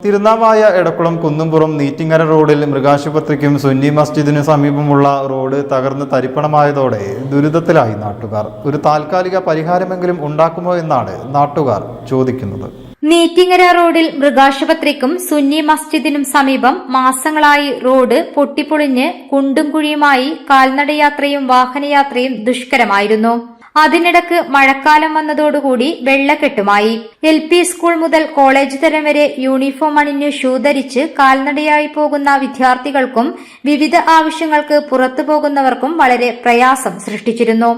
തിരുനാവായ എടക്കുളം കുന്നുംപുറം നീറ്റിങ്ങര റോഡിൽ മൃഗാശുപത്രിക്കും സുന്നി മസ്ജിദിനു സമീപമുള്ള റോഡ് തകർന്ന് തരിപ്പണമായതോടെ ദുരിതത്തിലായി നാട്ടുകാർ. ഒരു താൽക്കാലിക പരിഹാരമെങ്കിലും ഉണ്ടാക്കുമോ എന്നാണ് നാട്ടുകാർ ചോദിക്കുന്നത്. നീറ്റിങ്ങര റോഡിൽ മൃഗാശുപത്രിക്കും സുന്നി മസ്ജിദിനും സമീപം മാസങ്ങളായി റോഡ് പൊട്ടിപ്പൊളിഞ്ഞ് കുണ്ടും കുഴിയുമായി കാൽനടയാത്രയും വാഹനയാത്രയും ദുഷ്കരമായിരുന്നു. അതിനിടക്ക് മഴക്കാലം വന്നതോടുകൂടി വെള്ളക്കെട്ടുമായി. LP സ്കൂൾ മുതൽ കോളേജ് തലം വരെ യൂണിഫോം അണിഞ്ഞ് ഷൂ ധരിച്ച് കാൽനടയായി പോകുന്ന വിദ്യാർത്ഥികൾക്കും വിവിധ ആവശ്യങ്ങൾക്ക് പുറത്തു പോകുന്നവർക്കും വളരെ പ്രയാസം സൃഷ്ടിച്ചിരുന്നു.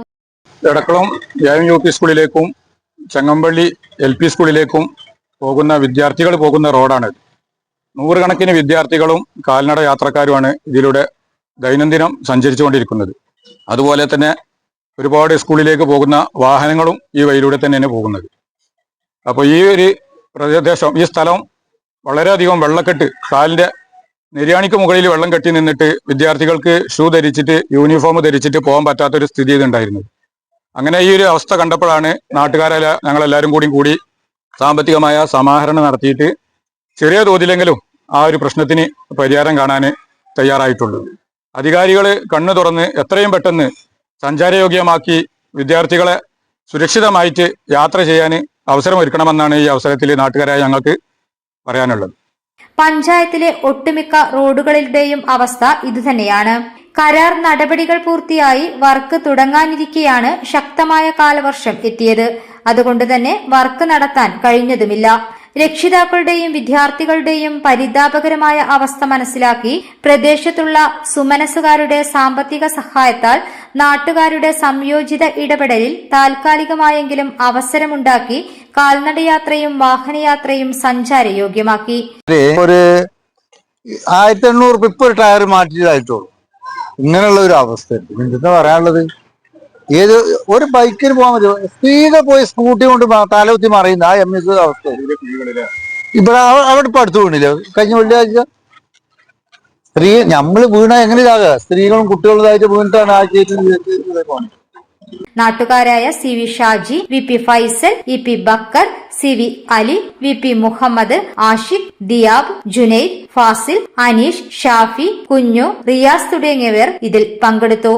എടക്കുളം UP സ്കൂളിലേക്കും ചങ്ങമ്പള്ളി LP സ്കൂളിലേക്കും പോകുന്ന വിദ്യാർത്ഥികൾ പോകുന്ന റോഡാണ്. നൂറുകണക്കിന് വിദ്യാർത്ഥികളും കാൽനട യാത്രക്കാരുമാണ് ഇതിലൂടെ ദൈനംദിനം സഞ്ചരിച്ചുകൊണ്ടിരിക്കുന്നത്. അതുപോലെ തന്നെ ഒരുപാട് സ്കൂളിലേക്ക് പോകുന്ന വാഹനങ്ങളും ഈ വഴിയിലൂടെ തന്നെയാണ് പോകുന്നത്. അപ്പോൾ ഈ ഒരു പ്രദേശം, ഈ സ്ഥലം വളരെയധികം വെള്ളക്കെട്ട്, കാലിന്റെ നെര്യാണിക്ക് മുകളിൽ വെള്ളം കെട്ടി നിന്നിട്ട് വിദ്യാർത്ഥികൾക്ക് ഷൂ ധരിച്ചിട്ട് യൂണിഫോം ധരിച്ചിട്ട് പോകാൻ പറ്റാത്തൊരു സ്ഥിതി ഇതുണ്ടായിരുന്നത്. അങ്ങനെ ഈ ഒരു അവസ്ഥ കണ്ടപ്പോഴാണ് നാട്ടുകാരെ ഞങ്ങളെല്ലാവരും കൂടി സാമ്പത്തികമായ സമാഹരണം നടത്തിയിട്ട് ചെറിയ തോതിലെങ്കിലും ആ ഒരു പ്രശ്നത്തിന് പരിഹാരം കാണാൻ തയ്യാറായിട്ടുള്ളൂ. അധികാരികൾ കണ്ണു തുറന്ന് എത്രയും പെട്ടെന്ന് സഞ്ചാരയോഗ്യമാക്കി വിദ്യാർത്ഥികളെ സുരക്ഷിതമായിട്ട് യാത്ര ചെയ്യാൻ അവസരമൊരുക്കണമെന്നാണ് ഈ അവസരത്തിൽ നാട്ടുകാരായ ഞങ്ങൾക്ക് പറയാനുള്ളത്. പഞ്ചായത്തിലെ ഒട്ടുമിക്ക റോഡുകളുടെയും അവസ്ഥ ഇതുതന്നെയാണ്. കരാർ നടപടികൾ പൂർത്തിയായി വർക്ക് തുടങ്ങാനിരിക്കെയാണ് ശക്തമായ കാലവർഷം എത്തിയത്. അതുകൊണ്ട് തന്നെ വർക്ക് നടത്താൻ കഴിഞ്ഞതുമില്ല. രക്ഷിതാക്കളുടെയും വിദ്യാർത്ഥികളുടെയും പരിതാപകരമായ അവസ്ഥ മനസ്സിലാക്കി പ്രദേശത്തുള്ള സുമനസുകാരുടെ സാമ്പത്തിക സഹായത്താൽ നാട്ടുകാരുടെ സംയോജിത ഇടപെടലിൽ താൽക്കാലികമായെങ്കിലും അവസരമുണ്ടാക്കി കാൽനടയാത്രയും വാഹനയാത്രയും സഞ്ചാരയോഗ്യമാക്കി. ഒരു 1800 ഇപ്പോൾ ടയർ മാറ്റിയതായിട്ടുള്ളൂ. ഇങ്ങനെയുള്ള ഒരു അവസ്ഥ എന്താ പറയാനുള്ളത്? ഏത് ഒരു ബൈക്കിന് പോകാൻ പറ്റുമോ? സ്പീഡ് പോയി സ്കൂട്ടി കൊണ്ട് തലകുത്തി മറിയുന്ന ആ എമ്മസ് അവസ്ഥ ഇവിടെ അവിടെ ഇപ്പൊ അടുത്ത് വീണില്ല. കഴിഞ്ഞ വെള്ളിയാഴ്ച നമ്മള് വീണ എങ്ങനെ ഇതാകുക? സ്ത്രീകളും കുട്ടികളുമായിട്ട് വീണിട്ടാണ് ആ കേസ്. നാട്ടുകാരായ CV Shaji, VP Faisal, EP Backer, CV Ali, VP Muhammad, Ashiq, Diyab, Junaid, Fazil, Aneesh, Shafi, കുഞ്ഞു, റിയാസ് തുടങ്ങിയവർ ഇതിൽ പങ്കെടുത്തു.